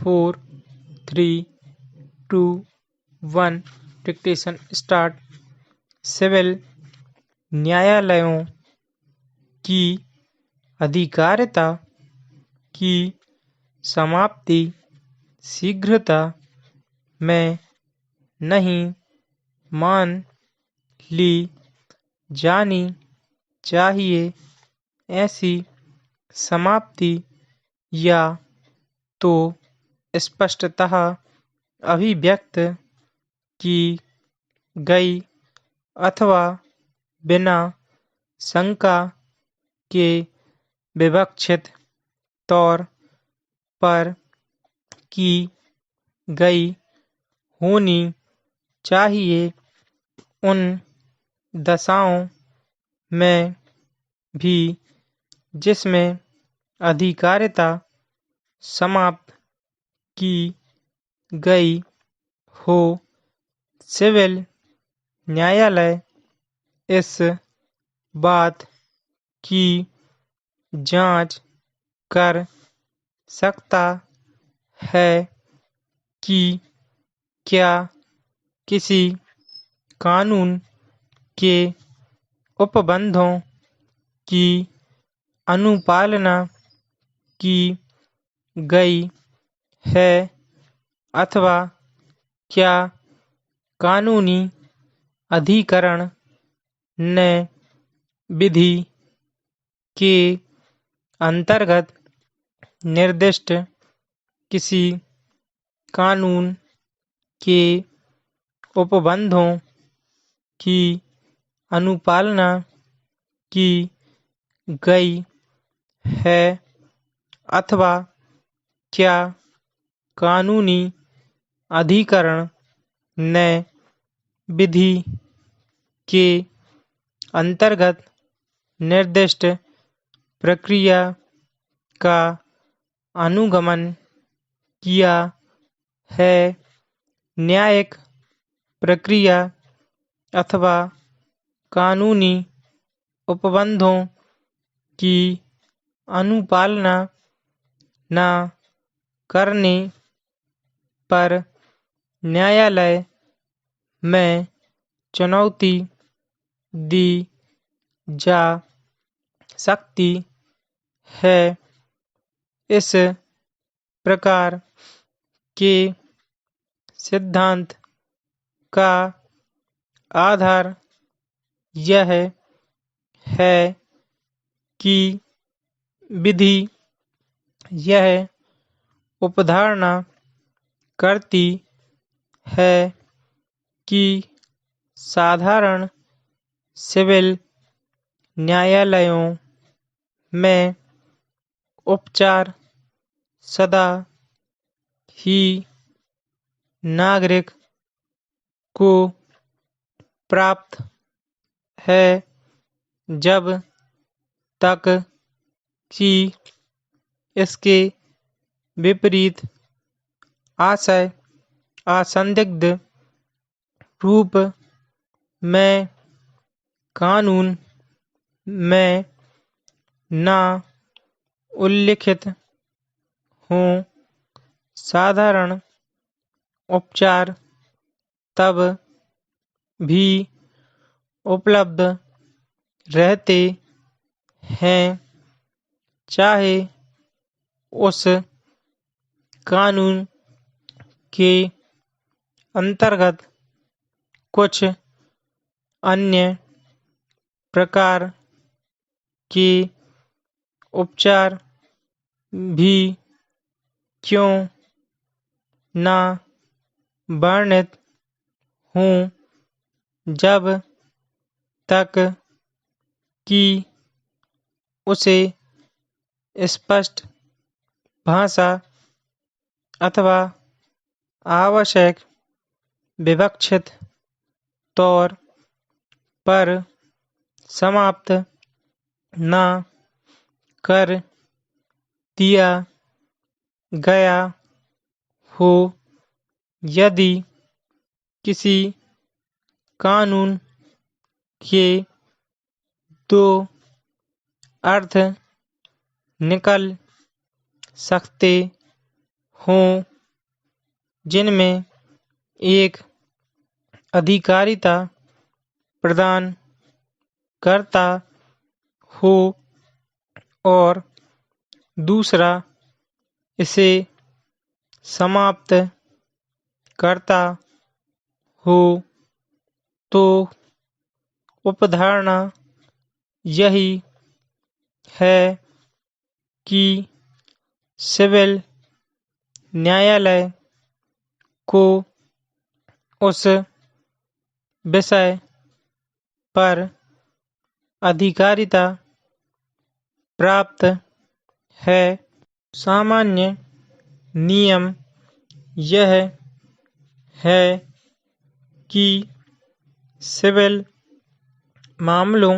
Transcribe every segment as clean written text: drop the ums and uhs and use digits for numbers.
4, 3, 2, 1 dictation start. Civil न्यायालयों की अधिकारिता की समाप्ति शीघ्रता में नहीं मान ली जानी चाहिए। ऐसी समाप्ति या तो स्पष्टतः अभिव्यक्त की गई अथवा बिना शंका के विवक्षित तौर पर की गई होनी चाहिए। उन दशाओं में भी जिसमें अधिकारिता समाप्त की गई हो, सिविल न्यायालय इस बात की जांच कर सकता है कि क्या किसी कानून के उपबंधों की अनुपालना की गई है अथवा क्या कानूनी अधिकरण ने विधि के अंतर्गत निर्दिष्ट किसी कानून के उपबंधों की अनुपालना की गई है अथवा क्या कानूनी अधिकरण ने विधि के अंतर्गत निर्दिष्ट प्रक्रिया का अनुगमन किया है। न्यायिक प्रक्रिया अथवा कानूनी उपबंधों की अनुपालना न करने पर न्यायालय में चुनौती दी जा सकती है। इस प्रकार के सिद्धांत का आधार यह है कि विधि यह उपधारणा करती है कि साधारण सिविल न्यायालयों में उपचार सदा ही नागरिक को प्राप्त है जब तक कि इसके विपरीत आशय असंदिग्ध रूप में कानून में न उल्लिखित हों। साधारण उपचार तब भी उपलब्ध रहते हैं चाहे उस कानून के अंतर्गत कुछ अन्य प्रकार के उपचार भी क्यों न वर्णित हों, जब तक कि उसे स्पष्ट भाषा अथवा आवश्यक विवक्षित तौर पर समाप्त न कर दिया गया हो। यदि किसी कानून के दो अर्थ निकल सकते हों जिनमें एक अधिकारिता प्रदान करता हो और दूसरा इसे समाप्त करता हो, तो उपधारणा यही है कि सिविल न्यायालय को उस विषय पर अधिकारिता प्राप्त है। सामान्य नियम यह है कि सिविल मामलों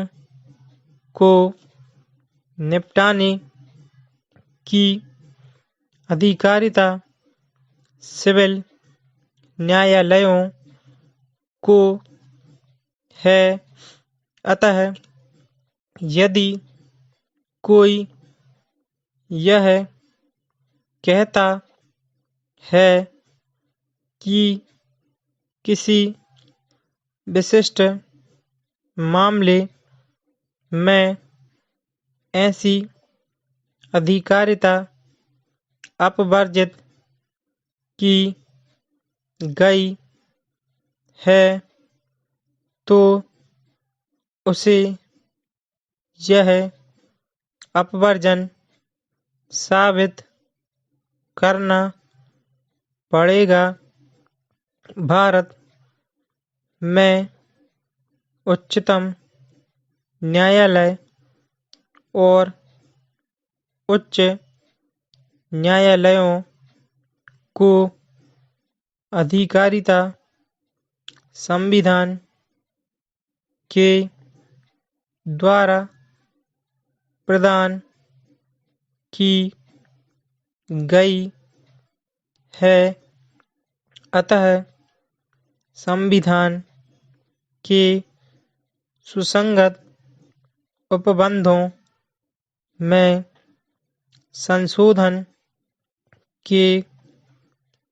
को निपटाने की अधिकारिता सिविल न्यायालयों को है। अतः यदि कोई यह कहता है कि किसी विशिष्ट मामले में ऐसी अधिकारिता अपवर्जित की गई है, तो उसे यह अपवर्जन साबित करना पड़ेगा। भारत में उच्चतम न्यायालय और उच्च न्यायालयों को अधिकारिता संविधान के द्वारा प्रदान की गई है। अतः संविधान के सुसंगत उपबंधों में संशोधन के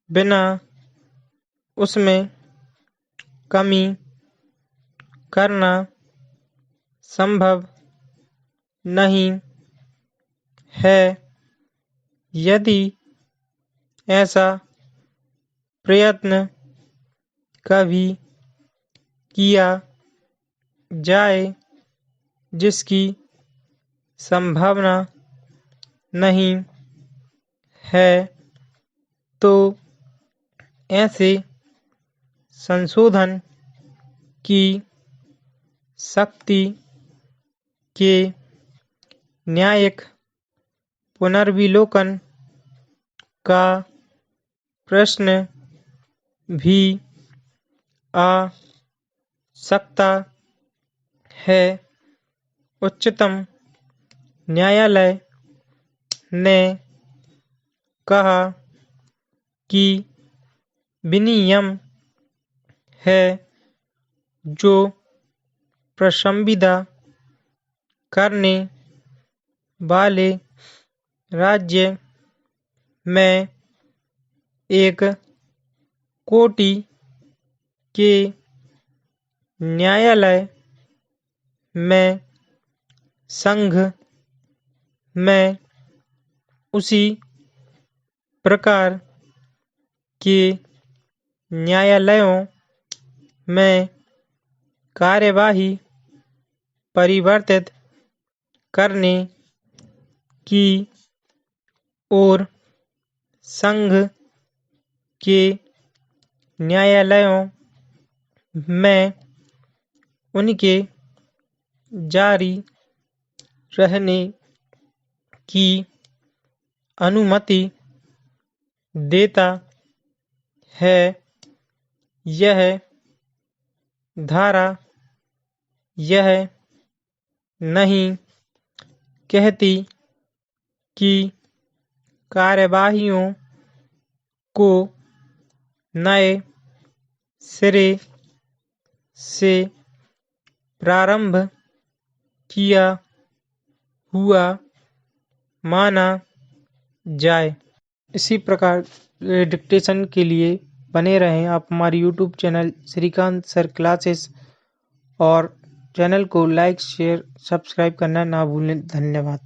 बिना उसमें कमी करना संभव नहीं है। यदि ऐसा प्रयत्न कभी किया जाए, जिसकी संभावना नहीं है, तो ऐसे संशोधन की शक्ति के न्यायिक पुनर्विलोकन का प्रश्न भी आ सकता है। उच्चतम न्यायालय ने कहा कि विनियम है जो प्रसंविदा करने वाले राज्य में एक कोटि के न्यायालय में संघ में उसी प्रकार के न्यायालयों में कार्यवाही परिवर्तित करने की ओर संघ के न्यायालयों में उनके जारी रहने की अनुमति देता है। यह धारा यह नहीं कहती कि कार्यवाहियों को नए सिरे से प्रारंभ किया हुआ माना जाए। इसी प्रकार डिक्टेशन के लिए बने रहें आप हमारे YouTube channel Shrikant sir classes और चैनल को लाइक शेयर सब्सक्राइब करना ना भूलें। धन्यवाद।